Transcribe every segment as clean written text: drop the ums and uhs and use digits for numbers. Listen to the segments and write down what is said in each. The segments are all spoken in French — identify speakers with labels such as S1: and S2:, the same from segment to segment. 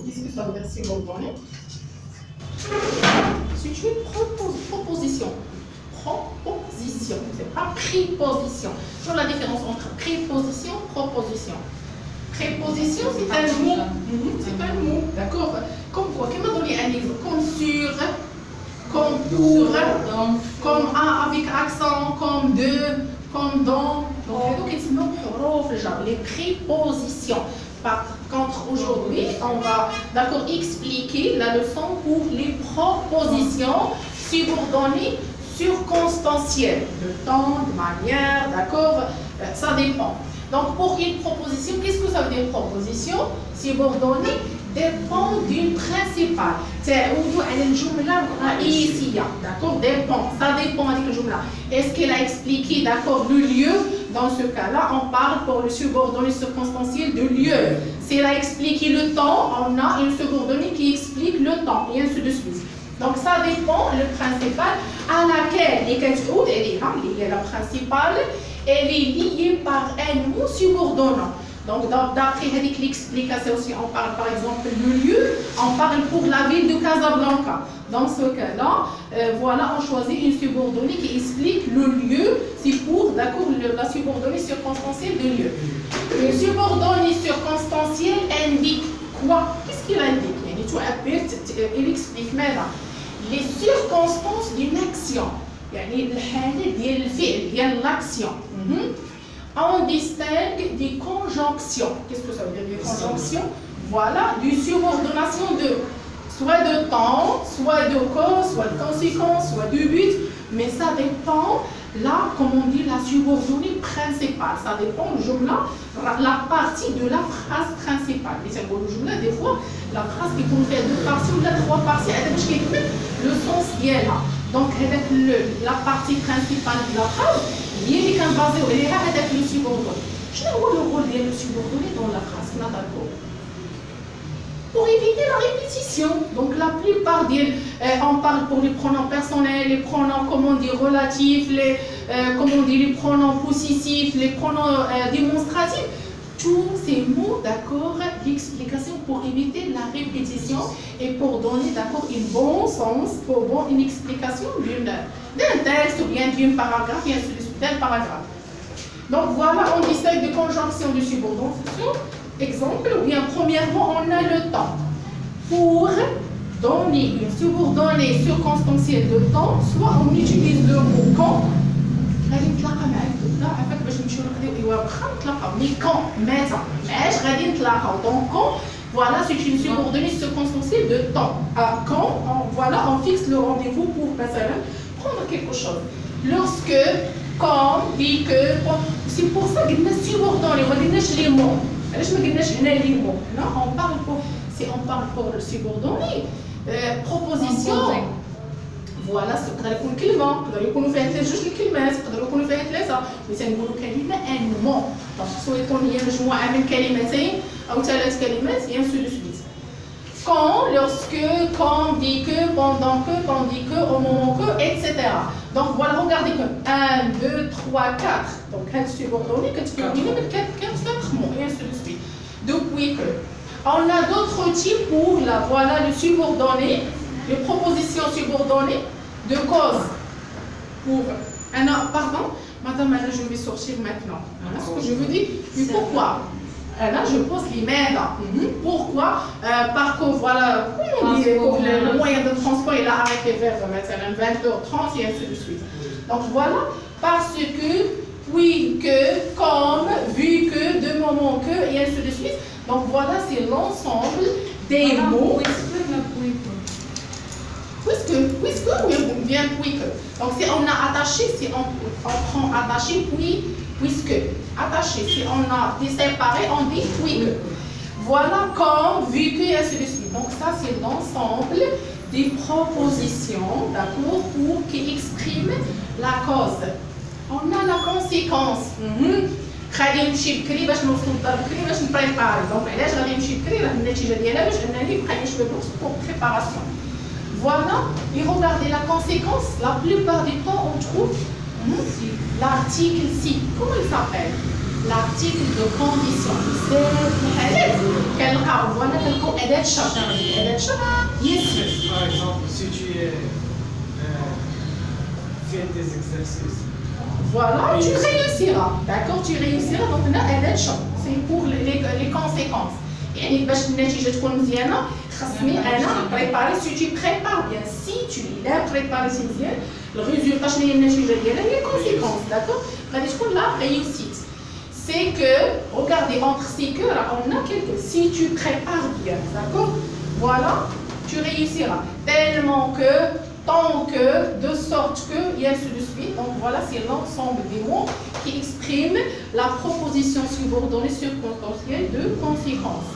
S1: Qu'est-ce que ça veut dire subordonné? C'est une proposition. Proposition, c'est pas préposition. Toujours la différence entre préposition et proposition. Préposition, c'est un mot. C'est un mot, d'accord? Comme quoi? Qui m'a donné un exemple? Comme sur, comme pour, comme avec accent, comme de, comme dans. Donc, les prépositions. Par contre, aujourd'hui, on va d'accord expliquer la leçon pour les propositions subordonnées circonstancielles. De temps, de manière, d'accord? Ça dépend. Donc, pour une proposition, qu'est-ce que ça veut dire proposition? Subordonnée dépend d'une principale. C'est ici, d'accord? Dépend. Ça dépend avec le jumla. Est-ce qu'elle a expliqué, d'accord, le lieu? Dans ce cas-là, on parle pour le subordonné circonstanciel de lieu. Si elle a expliqué le temps, on a une subordonnée qui explique le temps, et ainsi de suite. Donc, ça dépend, le principal, à laquelle elle est la principale, elle est liée par un mot subordonnant. Donc, d'après l'explication aussi, on parle par exemple le lieu, on parle pour la ville de Casablanca. Dans ce cas-là, voilà, on choisit une subordonnée qui explique le lieu, c'est pour, d'accord, la subordonnée circonstancielle de lieu. Le subordonné circonstanciel indique quoi? Qu'est-ce qu'il indique? Il explique maintenant les circonstances d'une action. L'action. On distingue des conjonctions. Qu'est-ce que ça veut dire des conjonctions? Voilà, d'une subordination de soit de temps, soit de cause, soit de conséquence, soit de but, mais ça dépend, là, comme on dit, la subordonnée principale. Ça dépend, le jumla, la partie de la phrase principale. Et c'est pour le jumla, des fois, la phrase qui peut faire deux parties ou trois parties, le sens y est là. Donc, avec la partie principale de la phrase, il y a basé avec le subordonné. Je ne vois le rôle de le subordonné dans la phrase. Pour éviter la répétition. Donc, la plupart on parle pour les pronoms personnels, les pronoms, comment on dit, relatifs, les pronoms possessifs, les pronoms démonstratifs. Tous ces mots, d'accord, l'explication pour éviter la répétition et pour donner, d'accord, un bon sens, pour une explication d'un texte ou bien d'un paragraphe, et ainsi de suite, d'un paragraphe. Donc voilà, on distingue de conjonction de subordination. Exemple, ou bien premièrement, on a le temps. Pour donner une subordonnée circonstancielle de temps, soit on utilise le mot quand. Mais quand, donc quand, voilà, c'est une subordonnée circonstancielle de temps. Quand, voilà, on fixe le rendez-vous pour prendre quelque chose. Lorsque, comme, dit que, c'est pour ça qu'il y a subordonné, on dit les mots. Non, on parle pour le subordonné. Proposition. Voilà, ce que يكون كلمة، يقدر يكونوا فيها جوج الكلمات، يقدر يكونوا فيها ثلاثة، mais تنقولوا كلمة un mot. Donc سواء يكون هي مجموعة من كلمتين أو ثلاث كلمات et ainsi de suite. Quand, lorsque, quand, dit que, pendant que, tandis que, au moment que, etc. Donc voilà, regardez que 1, 2, 3, 4. Donc elle subordonnée que tu peux dire 4 mots et ainsi de suite. Depuis que. On a d'autres types pour voilà, le subordonné, les propositions subordonnées de cause. Pour un pardon, madame, je vais sortir maintenant. Voilà ce que je veux dire. Mais pourquoi? Là, je pose les mains là. Pourquoi? Parce que voilà, le moyen de transport il a arrêté vers 20h30 et ainsi de suite. Donc voilà, parce que, puis que, comme, vu que, de moment que, et ainsi de suite. Donc voilà, c'est l'ensemble des mots. Puisque, ou bien puisque. Donc si on a attaché, si on prend attaché, puis, puisque. Attaché, si on a séparé, on dit puisque. Voilà, comme, vu que, et ainsi de suite. Donc ça, c'est l'ensemble des propositions, d'accord, pour qui expriment la cause. On a la conséquence. غادي نمشي بكري باش نوصل للدار بكري باش نبريباري. دونك علاش غادي نمشي بكري؟ راه النتيجه ديالها باش انني نبقى نشوي pour préparation. Voilà, et regardez la conséquence, la plupart du temps on trouve l'article ci. Comment il s'appelle? l'article de condition. C'est voilà quelqu'un أداة شرط. أداة شرط يسر.
S2: Par exemple, si tu fais des exercices.
S1: Voilà, tu réussiras. D'accord, tu réussiras. Donc là, أداة شرط. C'est pour les conséquences. يعني باش النتيجة تكون مزيانة خاصني أنا préparer. Si tu prépares bien, si tu l'as préparé مزيان, le résultat شنو هي النتيجة ديالها هي conséquence. D'accord. غادي تكون la réussite. C'est que, regardez, entre ces que, là, on a quelque. Si tu prépares bien, d'accord? Voilà, tu réussiras. Tellement que, tant que, de sorte que, et ainsi de suite. Donc voilà, c'est l'ensemble des mots qui expriment la proposition subordonnée circonstancielle de conséquence.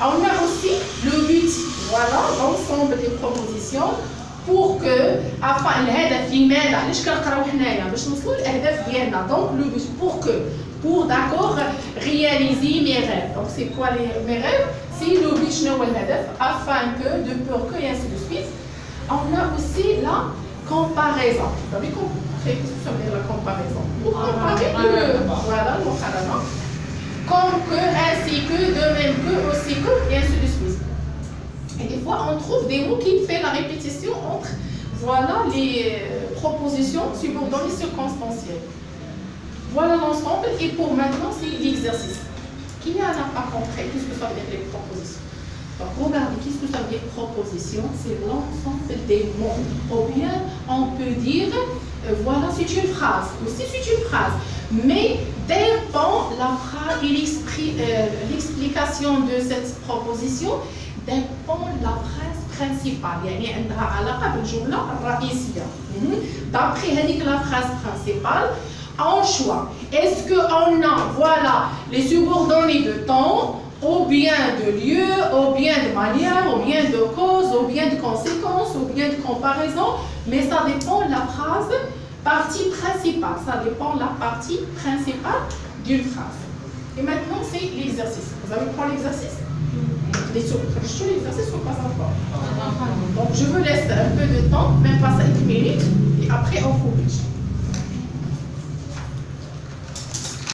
S1: On a aussi le but, voilà, l'ensemble des propositions. Pour que, afin الهدف لماذا علاش كنقراو حنايا باش نوصلوا للاهداف ديالنا. Donc le but pour d'accord réaliser mes rêves. Donc c'est quoi mes rêves? C'est le but شنو هو الهدف afin que de peur que et ainsi de suite. On a aussi la comparaison. Vous savez qu'est-ce que ça veut dire la comparaison? Pour comparer voilà le muqarana. Comme que, ainsi que, de même que, aussi que et ainsi de suite. Et des fois, on trouve des mots qui font la répétition entre voilà, les propositions subordonnées circonstancielles. Voilà l'ensemble. Et pour maintenant, c'est l'exercice. Qui n'a pas compris qu'est-ce que ça veut dire les propositions? Donc, regardez, qu'est-ce que ça veut dire proposition? C'est l'ensemble des mots. Ou bien, on peut dire, voilà, c'est une phrase. Aussi, c'est une phrase. Mais dépend la phrase et l'explication de cette proposition dépend la phrase principale. يعني عندها علاقة بالجملة الرئيسية. D'après la phrase principale, on choisit. Est-ce qu'on a voilà, les subordonnées de temps, ou bien de lieu, ou bien de manière, ou bien de cause, ou bien de conséquence, ou bien de comparaison, mais ça dépend de la phrase partie principale. Ça dépend de la partie principale d'une phrase. Et maintenant, c'est l'exercice. Vous avez pris l'exercice? L'exercice ou pas encore? Donc, je vous laisse un peu de temps, même pas 5 minutes, et après, on corrige.